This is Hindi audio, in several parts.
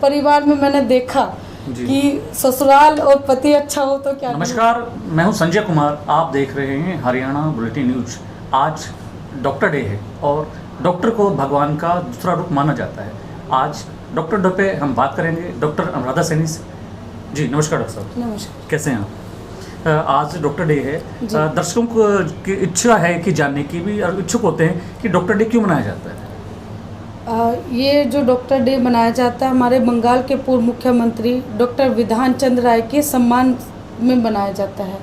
परिवार में मैंने देखा कि ससुराल और पति अच्छा हो तो क्या। नमस्कार, मैं हूं संजय कुमार, आप देख रहे हैं हरियाणा बुलेटिन न्यूज। आज डॉक्टर डे है और डॉक्टर को भगवान का दूसरा रूप माना जाता है। आज डॉक्टर डे पे हम बात करेंगे डॉक्टर अनुराधा सैनी से। जी नमस्कार डॉक्टर साहब। नमस्कार। कैसे हैं आप? आज डॉक्टर डे है, दर्शकों को की इच्छा है कि जानने की भी और इच्छुक होते हैं कि डॉक्टर डे क्यों मनाया जाता है। ये जो डॉक्टर डे मनाया जाता है हमारे बंगाल के पूर्व मुख्यमंत्री डॉक्टर विधान चंद्र राय के सम्मान में मनाया जाता है।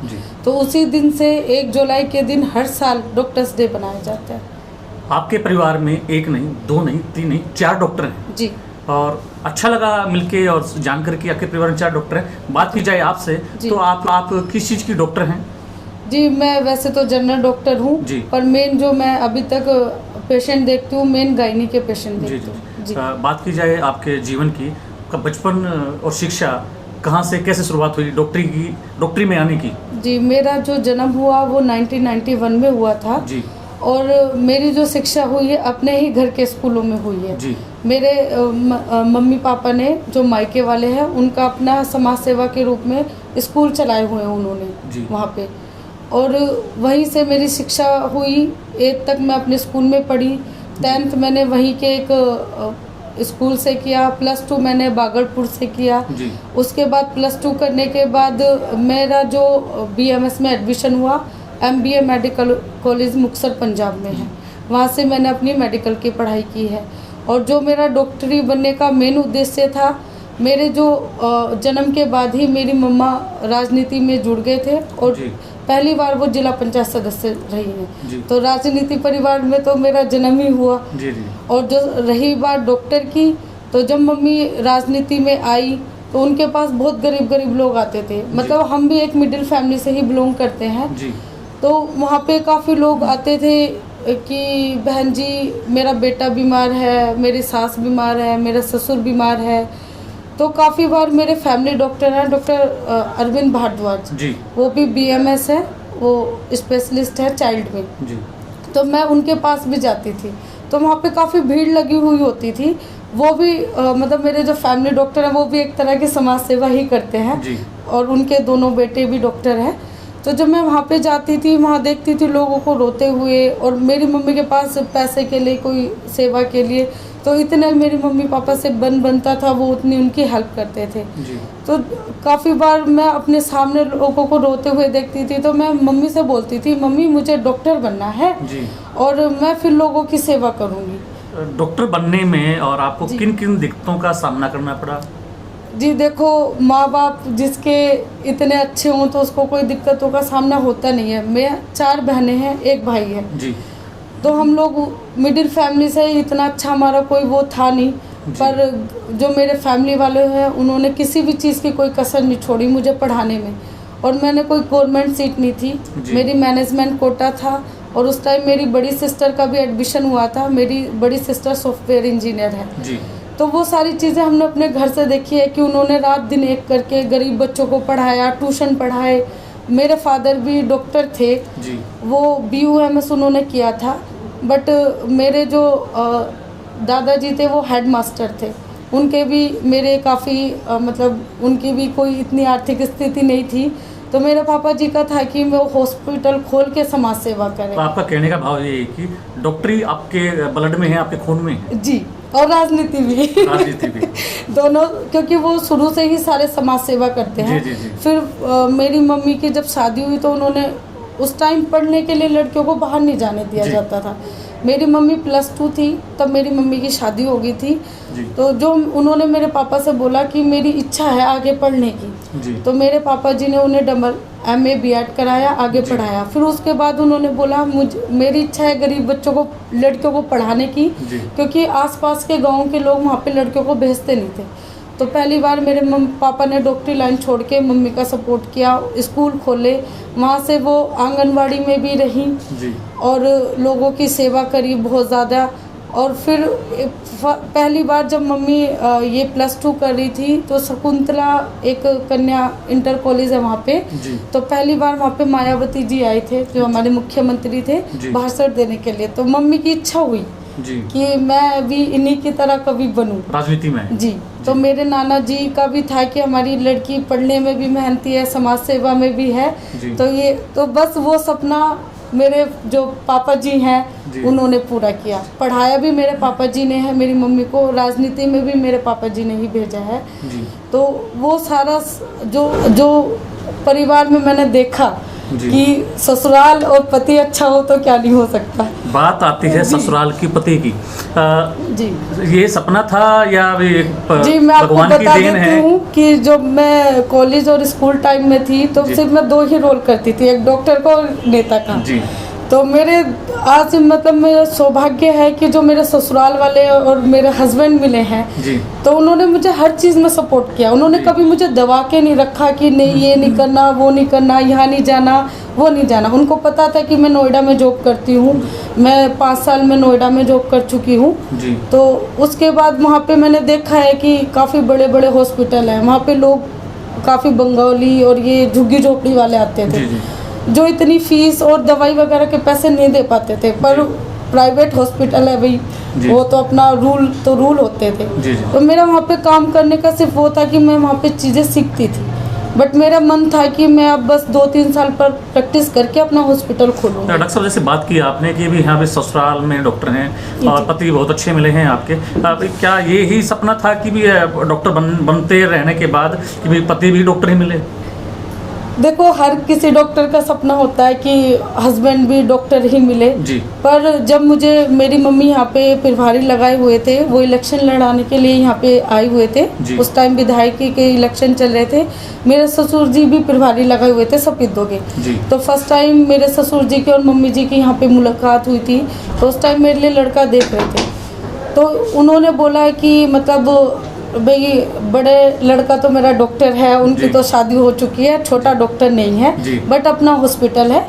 तो उसी दिन से 1 जुलाई के दिन हर साल डॉक्टर्स डे मनाया जाता है। आपके परिवार में एक नहीं, 2 नहीं, 3 नहीं, 4 डॉक्टर हैं। जी। और अच्छा लगा मिलके और जानकर कि आपके परिवार में 4 डॉक्टर हैं। बात की जाए आपसे तो आप किस चीज़ की डॉक्टर हैं? जी, मैं वैसे तो जनरल डॉक्टर हूँ, पर मेन जो मैं अभी तक पेशेंट देखती हूँ मेन गायनी के पेशेंट देखती हूँ। जी। बात की जाए आपके जीवन की, बचपन और शिक्षा कहाँ से कैसे शुरुआत हुई डॉक्टरी में आने की? जी, मेरा जो जन्म हुआ वो 1991 में हुआ था। जी। और मेरी जो शिक्षा हुई है अपने ही घर के स्कूलों में हुई है। जी। मेरे मम्मी पापा ने जो मायके वाले हैं उनका अपना समाज सेवा के रूप में स्कूल चलाए हुए हैं उन्होंने वहाँ पे, और वहीं से मेरी शिक्षा हुई। 8 तक मैं अपने स्कूल में पढ़ी। 10th मैंने वहीं के एक स्कूल से किया। +2 मैंने बागड़पुर से किया। उसके बाद +2 करने के बाद मेरा जो BMS में एडमिशन हुआ MBA medical college Muktsar Punjab में है, वहाँ से मैंने अपनी मेडिकल की पढ़ाई की है। और जो मेरा डॉक्टरी बनने का मेन उद्देश्य था, मेरे जो जन्म के बाद ही मेरी मम्मा राजनीति में जुड़ गए थे और पहली बार वो जिला पंचायत सदस्य रही हैं। तो राजनीति परिवार में तो मेरा जन्म ही हुआ। और जो रही बात डॉक्टर की, तो जब मम्मी राजनीति में आई तो उनके पास बहुत गरीब लोग आते थे। मतलब हम भी एक मिडिल फैमिली से ही बिलोंग करते हैं। तो वहाँ पे काफ़ी लोग आते थे कि बहन जी मेरा बेटा बीमार है, मेरी सास बीमार है, मेरा ससुर बीमार है। तो काफ़ी बार मेरे फैमिली डॉक्टर हैं, डॉक्टर अरविंद भारद्वाज जी, वो भी BMS है, वो स्पेशलिस्ट है चाइल्ड में जी। तो मैं उनके पास भी जाती थी, तो वहाँ पे काफ़ी भीड़ लगी हुई होती थी। वो भी मतलब मेरे जो फैमिली डॉक्टर हैं वो भी एक तरह की समाज सेवा ही करते हैं जी। और उनके दोनों बेटे भी डॉक्टर हैं। तो जब मैं वहाँ पे जाती थी, वहाँ देखती थी लोगों को रोते हुए, और मेरी मम्मी के पास पैसे के लिए कोई सेवा के लिए तो इतने मेरी मम्मी पापा से बनता था, वो उतनी उनकी हेल्प करते थे जी। तो काफ़ी बार मैं अपने सामने लोगों को रोते हुए देखती थी, तो मैं मम्मी से बोलती थी मम्मी मुझे डॉक्टर बनना है जी। और मैं फिर लोगों की सेवा करूँगी। डॉक्टर बनने में और आपको किन किन दिक्कतों का सामना करना पड़ा? जी देखो, माँ बाप जिसके इतने अच्छे हों तो उसको कोई दिक्कतों का सामना होता नहीं है। मैं 4 बहनें हैं, 1 भाई है जी। तो हम लोग मिडिल फैमिली से इतना अच्छा हमारा कोई वो था नहीं, पर जो मेरे फैमिली वाले हैं उन्होंने किसी भी चीज़ की कोई कसर नहीं छोड़ी मुझे पढ़ाने में। और मैंने कोई गवर्नमेंट सीट नहीं थी, मेरी मैनेजमेंट कोटा था। और उस टाइम मेरी बड़ी सिस्टर का भी एडमिशन हुआ था। मेरी बड़ी सिस्टर सॉफ्टवेयर इंजीनियर है जी। तो वो सारी चीज़ें हमने अपने घर से देखी है कि उन्होंने रात दिन एक करके गरीब बच्चों को पढ़ाया, ट्यूशन पढ़ाए। मेरे फादर भी डॉक्टर थे जी। वो BUMS उन्होंने किया था, बट मेरे जो दादाजी थे वो हेड मास्टर थे। उनके भी मेरे काफ़ी मतलब उनकी भी कोई इतनी आर्थिक स्थिति नहीं थी। तो मेरे पापा जी का था कि वो हॉस्पिटल खोल के समाज सेवा करें। तो आपका कहने का भाव ये है कि डॉक्टरी आपके ब्लड में है, आपके खून में है जी, और राजनीति भी दोनों, क्योंकि वो शुरू से ही सारे समाज सेवा करते हैं जी। फिर मेरी मम्मी की जब शादी हुई तो उन्होंने उस टाइम पढ़ने के लिए लड़कियों को बाहर नहीं जाने दिया जाता था। मेरी मम्मी +2 थी तब मेरी मम्मी की शादी हो गई थी। तो जो उन्होंने मेरे पापा से बोला कि मेरी इच्छा है आगे पढ़ने की, तो मेरे पापा जी ने उन्हें MA B.Ed कराया, आगे पढ़ाया। फिर उसके बाद उन्होंने बोला मेरी इच्छा है गरीब बच्चों को, लड़कियों को पढ़ाने की, क्योंकि आसपास के गाँव के लोग वहाँ पे लड़कियों को भेजते नहीं थे। तो पहली बार मेरे पापा ने डॉक्टरी लाइन छोड़ के मम्मी का सपोर्ट किया, स्कूल खोले, वहाँ से वो आंगनवाड़ी में भी रही और लोगों की सेवा करी बहुत ज़्यादा। और फिर पहली बार जब मम्मी ये +2 कर रही थी तो शकुंतला एक कन्या इंटर कॉलेज है वहाँ पे, तो पहली बार वहाँ पे मायावती जी आए थे जो हमारे मुख्यमंत्री थे भाषण देने के लिए। तो मम्मी की इच्छा हुई जी कि मैं भी इन्हीं की तरह कभी बनूं राजनीति में। जी। तो मेरे नाना जी का भी था कि हमारी लड़की पढ़ने में भी मेहनती है, समाज सेवा में भी है। तो बस वो सपना मेरे जो पापा जी हैं उन्होंने पूरा किया। पढ़ाया भी मेरे पापा जी ने है मेरी मम्मी को, राजनीति में भी मेरे पापा जी ने ही भेजा है। तो वो सारा जो परिवार में मैंने देखा कि ससुराल और पति अच्छा हो तो क्या नहीं हो सकता। बात आती है ससुराल की पति की, जी ये सपना था या जी मैं आपको बता देती हूँ कि जब मैं कॉलेज और स्कूल टाइम में थी तो सिर्फ मैं 2 ही रोल करती थी, एक डॉक्टर का और नेता का। जी। तो मेरे आज मतलब मेरा सौभाग्य है कि जो मेरे ससुराल वाले और मेरे हस्बैंड मिले हैं जी। तो उन्होंने मुझे हर चीज़ में सपोर्ट किया। उन्होंने कभी मुझे दबा के नहीं रखा कि नहीं ये नहीं करना, वो नहीं करना, यहाँ नहीं जाना, वो नहीं जाना। उनको पता था कि मैं नोएडा में जॉब करती हूँ, मैं 5 साल में नोएडा में जॉब कर चुकी हूँ। तो उसके बाद वहाँ पे मैंने देखा है कि काफ़ी बड़े बड़े हॉस्पिटल हैं, वहाँ पे लोग काफ़ी बंगाली और ये झुग्गी झोपड़ी वाले आते थे जो इतनी फीस और दवाई वगैरह के पैसे नहीं दे पाते थे। पर प्राइवेट हॉस्पिटल है भाई, वो तो अपना रूल होते थे। तो मेरा वहाँ पे काम करने का सिर्फ वो था कि मैं वहाँ पे चीज़ें सीखती थी, बट मेरा मन था कि मैं अब बस 2-3 साल पर प्रैक्टिस करके अपना हॉस्पिटल खोलूँ। डॉक्टर साहब जैसे बात की आपने कि भी यहाँ पे ससुराल में डॉक्टर हैं और पति बहुत अच्छे मिले हैं आपके, क्या ये ही सपना था कि भी डॉक्टर बनते रहने के बाद कि भी पति भी डॉक्टर ही मिले? देखो हर किसी डॉक्टर का सपना होता है कि हस्बैंड भी डॉक्टर ही मिले जी। पर जब मुझे मेरी मम्मी यहाँ पे प्रभारी लगाए हुए थे, वो इलेक्शन लड़ाने के लिए यहाँ पे आए हुए थे। उस टाइम विधायकी के इलेक्शन चल रहे थे, मेरे ससुर जी भी प्रभारी लगाए हुए थे सपीदों के। तो फर्स्ट टाइम मेरे ससुर जी की और मम्मी जी की यहाँ पे मुलाकात हुई थी। तो उस टाइम मेरे लिए लड़का देख रहे थे, तो उन्होंने बोला कि मतलब भाई बड़े लड़का तो मेरा डॉक्टर है, उनकी तो शादी हो चुकी है, छोटा डॉक्टर नहीं है बट अपना हॉस्पिटल है,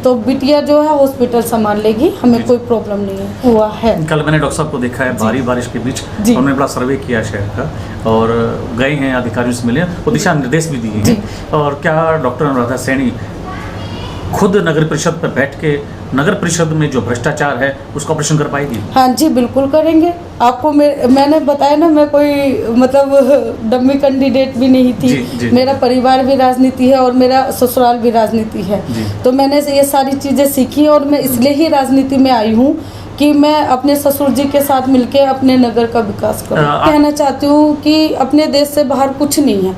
तो बिटिया जो है हॉस्पिटल संभाल लेगी, हमें कोई प्रॉब्लम नहीं है हुआ है। कल मैंने डॉक्टर साहब को देखा है भारी बारिश के बीच, उन्होंने बड़ा सर्वे किया शहर का और गए हैं, अधिकारियों से मिले और दिशा निर्देश भी दिए हैं। और क्या डॉक्टर अनुराधा सैनी खुद नगर परिषद पर बैठ के नगर परिषद में जो भ्रष्टाचार है उसका ऑपरेशन कर पाएगी? हाँ जी बिल्कुल करेंगे। आपको मैंने बताया ना, मैं कोई मतलब डम्मी कैंडिडेट भी नहीं थी। जी। मेरा परिवार भी राजनीति है और मेरा ससुराल भी राजनीति है, तो मैंने ये सारी चीज़ें सीखी और मैं इसलिए ही राजनीति में आई हूँ कि मैं अपने ससुर जी के साथ मिलके अपने नगर का विकास करूँ। कहना चाहती हूँ कि अपने देश से बाहर कुछ नहीं है,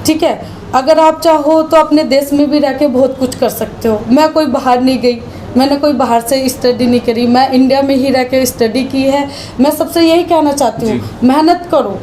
ठीक है। अगर आप चाहो तो अपने देश में भी रह के बहुत कुछ कर सकते हो। मैं कोई बाहर नहीं गई, मैंने कोई बाहर से स्टडी नहीं करी, मैं इंडिया में ही रह के स्टडी की है। मैं सबसे यही कहना चाहती हूँ, मेहनत करो।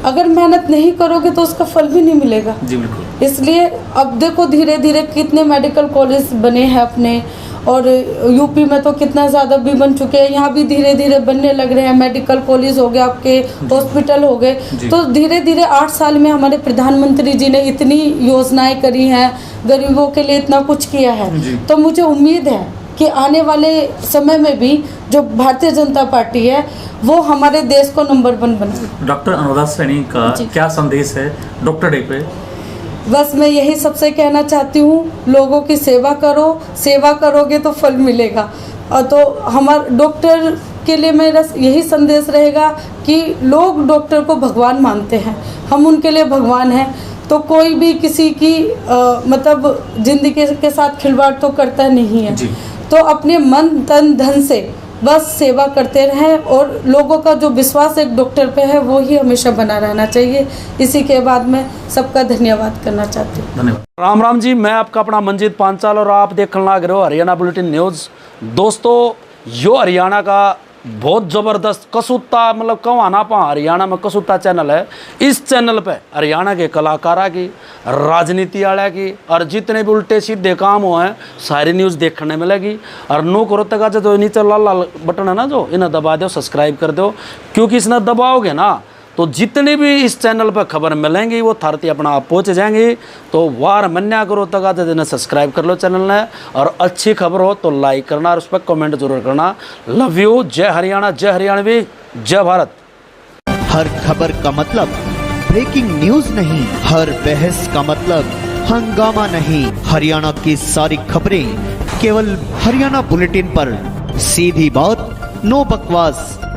अगर मेहनत नहीं करोगे तो उसका फल भी नहीं मिलेगा। जी बिल्कुल। इसलिए अब देखो धीरे धीरे कितने मेडिकल कॉलेज बने हैं अपने, और यूपी में तो कितना ज़्यादा भी बन चुके हैं, यहाँ भी धीरे धीरे बनने लग रहे हैं। मेडिकल कॉलेज हो गए, आपके हॉस्पिटल हो गए, तो धीरे धीरे 8 साल में हमारे प्रधानमंत्री जी ने इतनी योजनाएं करी हैं, गरीबों के लिए इतना कुछ किया है। तो मुझे उम्मीद है कि आने वाले समय में भी जो भारतीय जनता पार्टी है वो हमारे देश को नंबर 1 बनाए। डॉक्टर अनुराधा सैनी का क्या संदेश है डॉक्टर डे पे? बस मैं यही सबसे कहना चाहती हूँ, लोगों की सेवा करो, सेवा करोगे तो फल मिलेगा। और तो हमारे डॉक्टर के लिए मेरा यही संदेश रहेगा कि लोग डॉक्टर को भगवान मानते हैं, हम उनके लिए भगवान हैं। तो कोई भी किसी की मतलब ज़िंदगी के साथ खिलवाड़ तो करता नहीं है। तो अपने मन तन धन से बस सेवा करते रहें और लोगों का जो विश्वास एक डॉक्टर पे है वो ही हमेशा बना रहना चाहिए। इसी के बाद मैं सबका धन्यवाद करना चाहती हूँ। धन्यवाद। राम राम जी, मैं आपका अपना मंजीत पांचाल और आप देखने लग रहे हो हरियाणा बुलेटिन न्यूज़। दोस्तों, यो हरियाणा का बहुत ज़बरदस्त कसूता, मतलब कवाना पा हरियाणा में कसूता चैनल है। इस चैनल पे हरियाणा के कलाकारा की, राजनीति वाला की और जितने भी उल्टे सीधे काम हुए हैं सारी न्यूज़ देखने मिलेगी। और नो करो तक जो नीचे लाल लाल बटन है ना, जो इन्हें दबा दो, सब्सक्राइब कर दो, क्योंकि इसने दबाओगे ना तो जितने भी इस चैनल पर खबर मिलेंगी वो थारती अपना आप पहुँच जाएंगी। तो वार मन्या करो तक आज जिन्हें सब्सक्राइब कर लो चैनल ने, और अच्छी खबर हो तो लाइक करना और उस पर कमेंट जरूर करना। Love you. जय हरियाणा, जय हरियाणवी, जय भारत। हर खबर का मतलब ब्रेकिंग न्यूज नहीं, हर बहस का मतलब हंगामा नहीं। हरियाणा की सारी खबरें केवल हरियाणा बुलेटिन पर। सीधी बात, नो बकवास।